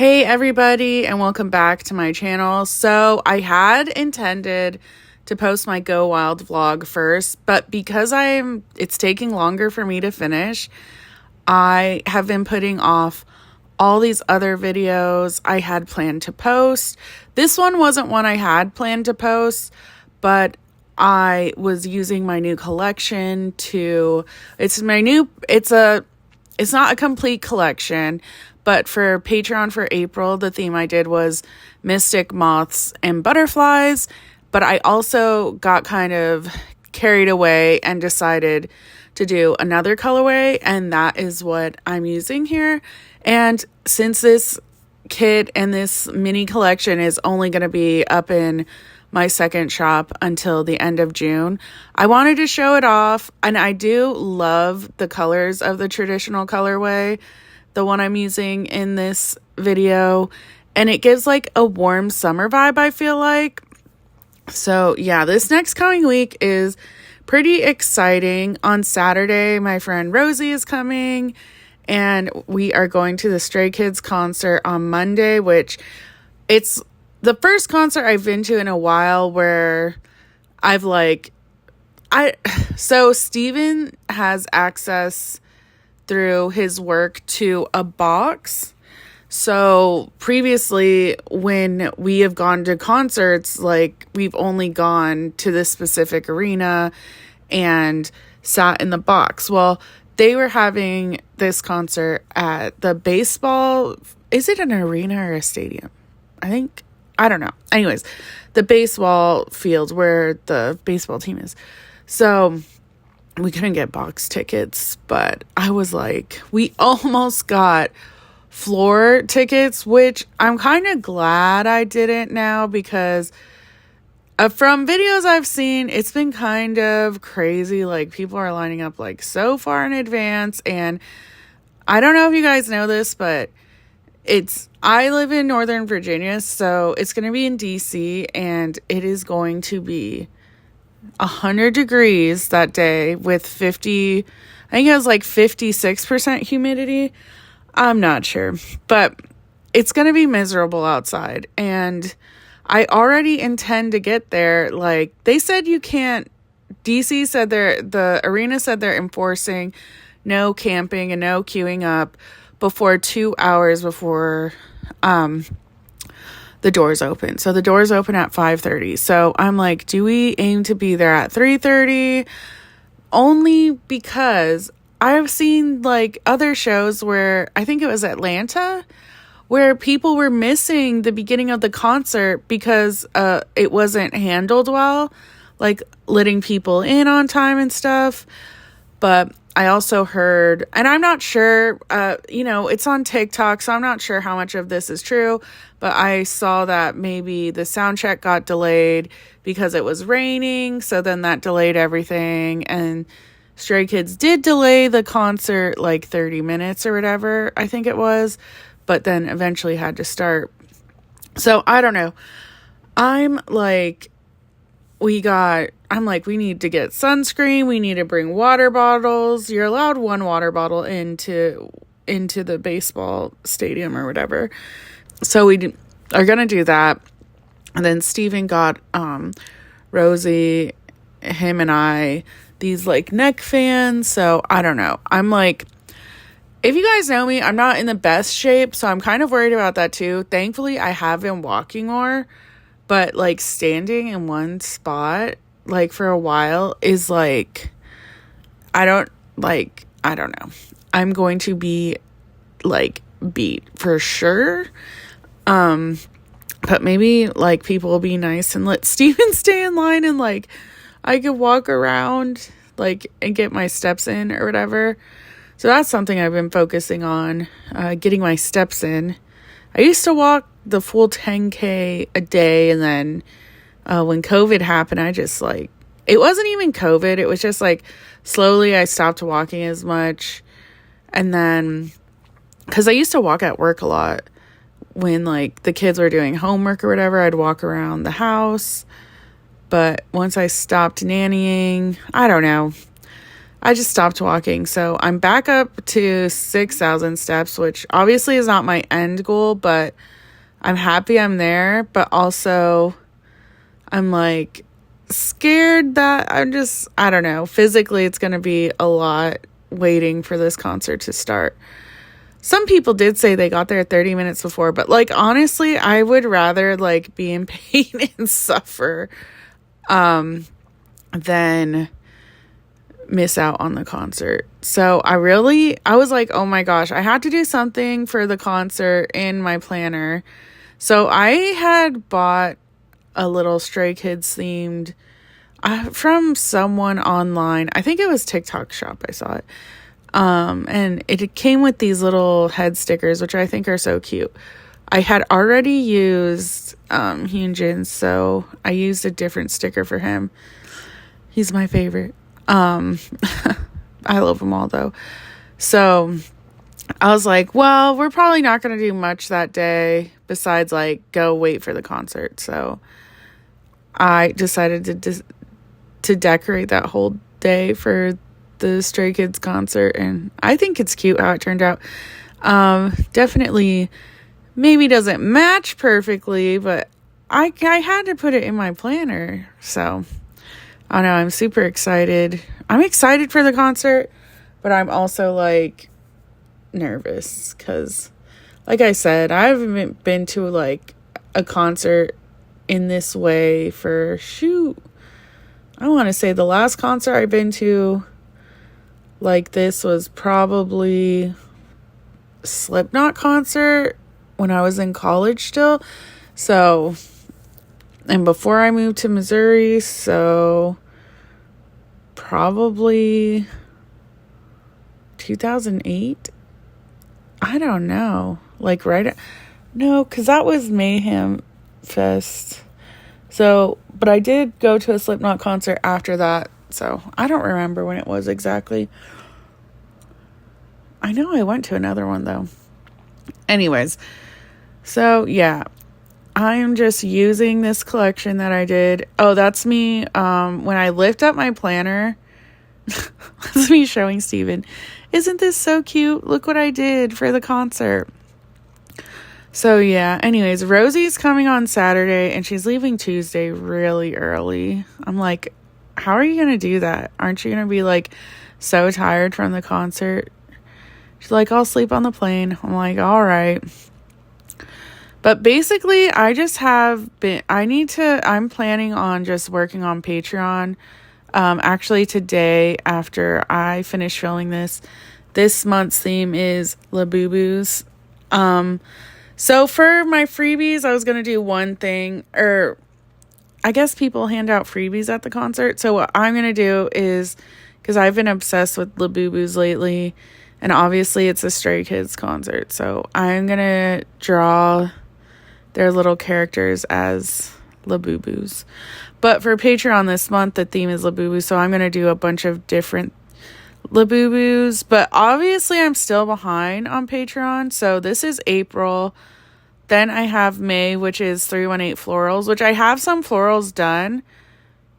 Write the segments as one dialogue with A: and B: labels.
A: Hey everybody, and welcome back to my channel. So I had intended to post my Go Wild vlog first, but because it's taking longer for me to finish, I have been putting off all these other videos I had planned to post. This one wasn't one I had planned to post, but I was using my new collection it's not a complete collection, but for Patreon for April, the theme I did was Mystic Moths and Butterflies. But I also got kind of carried away and decided to do another colorway, and that is what I'm using here. And since this kit and this mini collection is only going to be up in my second shop until the end of June, I wanted to show it off. And I do love the colors of the traditional colorway, the one I'm using in this video, and it gives like a warm summer vibe, I feel like. So yeah, this next coming week is pretty exciting. On Saturday, my friend Rosie is coming, and we are going to the Stray Kids concert on Monday, which it's the first concert I've been to in a while where so Steven has access through his work to a box. So previously, when we have gone to concerts, like we've only gone to this specific arena and sat in the box. Well, they were having this concert at the baseball. Is it an arena or a stadium? I don't know. Anyways, the baseball field where the baseball team is. So we couldn't get box tickets, but I was like, we almost got floor tickets, which I'm kind of glad I didn't now, because from videos I've seen, it's been kind of crazy. Like, people are lining up like so far in advance, and I don't know if you guys know this, but I live in Northern Virginia, so it's going to be in DC, and it is going to be 100 degrees that day with 56% humidity. I'm not sure, but it's going to be miserable outside, and I already intend to get there. Like, they said you can't, DC said the arena said they're enforcing no camping and no queuing up before 2 hours before the doors open. So the doors open at 5:30. So I'm like, do we aim to be there at 3:30? Only because I've seen like other shows where, I think it was Atlanta, where people were missing the beginning of the concert because it wasn't handled well, like letting people in on time and stuff. But I also heard, and I'm not sure, it's on TikTok, so I'm not sure how much of this is true, but I saw that maybe the sound check got delayed because it was raining, so then that delayed everything, and Stray Kids did delay the concert like 30 minutes or whatever, I think it was, but then eventually had to start. So I don't know. I'm like, we need to get sunscreen. We need to bring water bottles. You're allowed one water bottle into the baseball stadium or whatever. So we are going to do that. And then Steven got Rosie, him and I, these like neck fans. So I don't know. I'm like, if you guys know me, I'm not in the best shape. So I'm kind of worried about that too. Thankfully, I have been walking more. But like standing in one spot like for a while is like, I don't know. I'm going to be like beat for sure. But maybe like people will be nice and let Steven stay in line, and like I could walk around like and get my steps in or whatever. So that's something I've been focusing on, getting my steps in. I used to walk the full 10K a day, and then when COVID happened, I just like, it wasn't even COVID, it was just like slowly I stopped walking as much. And then, because I used to walk at work a lot when like the kids were doing homework or whatever, I'd walk around the house. But once I stopped nannying, I don't know, I just stopped walking. So I'm back up to 6,000 steps, which obviously is not my end goal, but I'm happy I'm there. But also I'm like scared that I don't know. Physically, it's going to be a lot waiting for this concert to start. Some people did say they got there 30 minutes before, but like, honestly, I would rather like be in pain and suffer, than miss out on the concert. So I was like, oh my gosh, I had to do something for the concert in my planner. So I had bought a little Stray Kids themed from someone online. I think it was TikTok Shop. I saw it. And it came with these little head stickers, which I think are so cute. I had already used Hyunjin, so I used a different sticker for him. He's my favorite. I love them all though. So I was like, well, we're probably not going to do much that day besides like go wait for the concert. So I decided to decorate that whole day for the Stray Kids concert, and I think it's cute how it turned out. Definitely maybe doesn't match perfectly, but I had to put it in my planner. So I don't know, I'm super excited. I'm excited for the concert, but I'm also like nervous because, like I said, I haven't been to like a concert in this way for I want to say the last concert I've been to like this was probably Slipknot concert when I was in college still. So, and before I moved to Missouri, so probably 2008. I don't know. Like no, because that was Mayhem Fest. So, but I did go to a Slipknot concert after that. So I don't remember when it was exactly. I know I went to another one though. Anyways, so yeah, I am just using this collection that I did. Oh, that's me. When I lift up my planner, that's me showing Steven. Isn't this so cute? Look what I did for the concert. So yeah, anyways, Rosie's coming on Saturday and she's leaving Tuesday really early. I'm like, how are you going to do that? Aren't you going to be like so tired from the concert? She's like, I'll sleep on the plane. I'm like, all right. But basically, I'm planning on just working on Patreon. Actually today, after I finish filming this month's theme is Labubu's. So for my freebies, I was going to do one thing, or I guess people hand out freebies at the concert. So what I'm going to do is, because I've been obsessed with Labubu's lately, and obviously it's a Stray Kids concert. So I'm going to draw their little characters as Labubus. But for Patreon this month, the theme is Labubu. So I'm going to do a bunch of different Labubus. But obviously I'm still behind on Patreon. So this is April. Then I have May, which is 318 florals, which I have some florals done.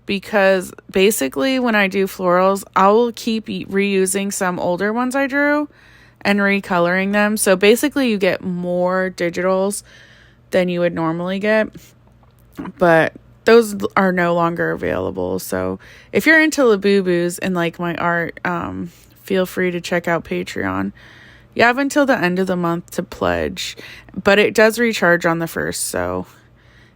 A: Because basically when I do florals, I will keep reusing some older ones I drew and recoloring them. So basically you get more digitals than you would normally get. But those are no longer available. So if you're into Labubus and like my art, feel free to check out Patreon. You have until the end of the month to pledge. But it does recharge on the 1st. So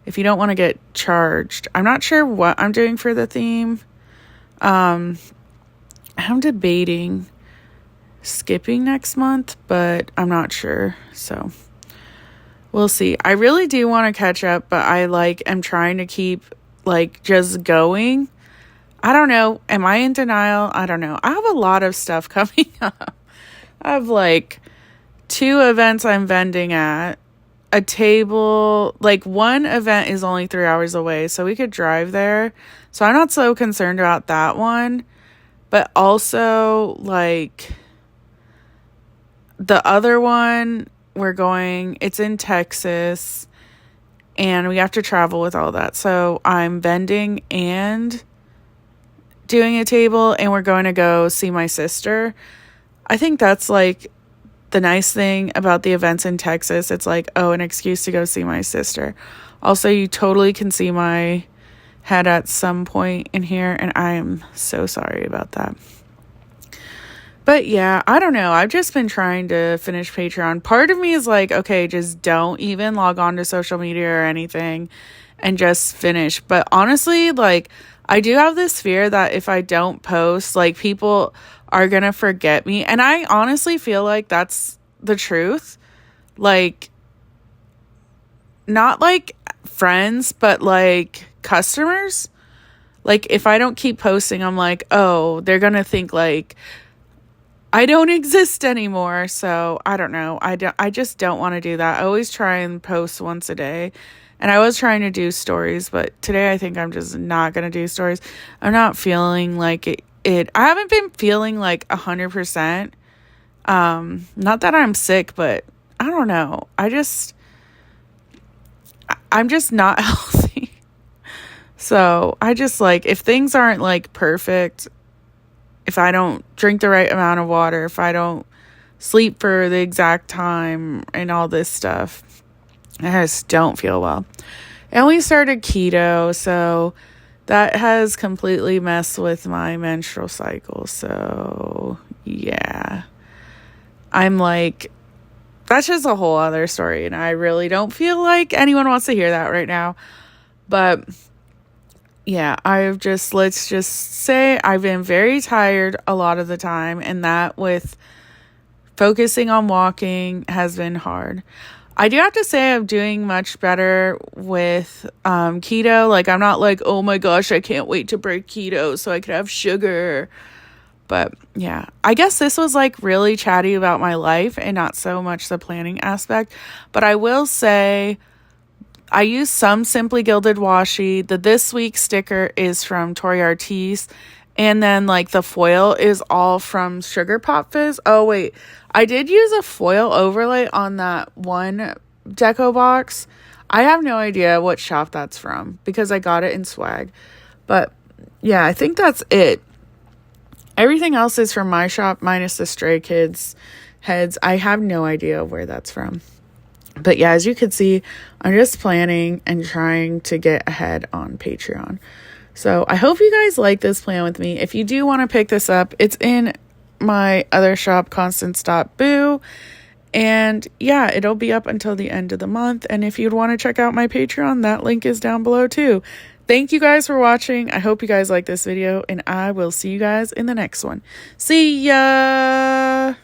A: if you don't want to get charged, I'm not sure what I'm doing for the theme. I'm debating skipping next month, but I'm not sure. So we'll see. I really do want to catch up, but I am trying to keep just going. I don't know. Am I in denial? I don't know. I have a lot of stuff coming up. I have 2 events I'm vending at. A table, one event is only 3 hours away, so we could drive there. So I'm not so concerned about that one. But also, the other one, it's in Texas, and we have to travel with all that. So I'm vending and doing a table and we're going to go see my sister. I think that's like the nice thing about the events in Texas. It's like, oh, an excuse to go see my sister. Also, you totally can see my head at some point in here, and I am so sorry about that. But yeah, I don't know. I've just been trying to finish Patreon. Part of me is like, okay, just don't even log on to social media or anything and just finish. But honestly, like, I do have this fear that if I don't post, like, people are gonna forget me. And I honestly feel like that's the truth. Like, not like friends, but like customers. Like, if I don't keep posting, I'm like, oh, they're gonna think like I don't exist anymore. So I don't know. I just don't want to do that. I always try and post once a day. And I was trying to do stories, but today I think I'm just not going to do stories. I'm not feeling like it. I haven't been feeling like 100%. Not that I'm sick, but I don't know. I'm just not healthy. So I just like, if things aren't like perfect, if I don't drink the right amount of water, if I don't sleep for the exact time and all this stuff, I just don't feel well. And we started keto, so that has completely messed with my menstrual cycle. So yeah, I'm like, that's just a whole other story, and I really don't feel like anyone wants to hear that right now. But yeah, let's just say I've been very tired a lot of the time, and that with focusing on walking has been hard. I do have to say I'm doing much better with keto. Like, I'm not like, oh my gosh, I can't wait to break keto so I could have sugar. But yeah, I guess this was like really chatty about my life and not so much the planning aspect. But I will say I use some Simply Gilded washi. The This Week sticker is from Tori Artis. And then like the foil is all from Sugar Pop Fizz. Oh wait, I did use a foil overlay on that one deco box. I have no idea what shop that's from because I got it in swag. But yeah, I think that's it. Everything else is from my shop minus the Stray Kids heads. I have no idea where that's from. But yeah, as you can see, I'm just planning and trying to get ahead on Patreon. So I hope you guys like this plan with me. If you do want to pick this up, it's in my other shop, Constanzzze.boo. And yeah, it'll be up until the end of the month. And if you'd want to check out my Patreon, that link is down below too. Thank you guys for watching. I hope you guys like this video, and I will see you guys in the next one. See ya!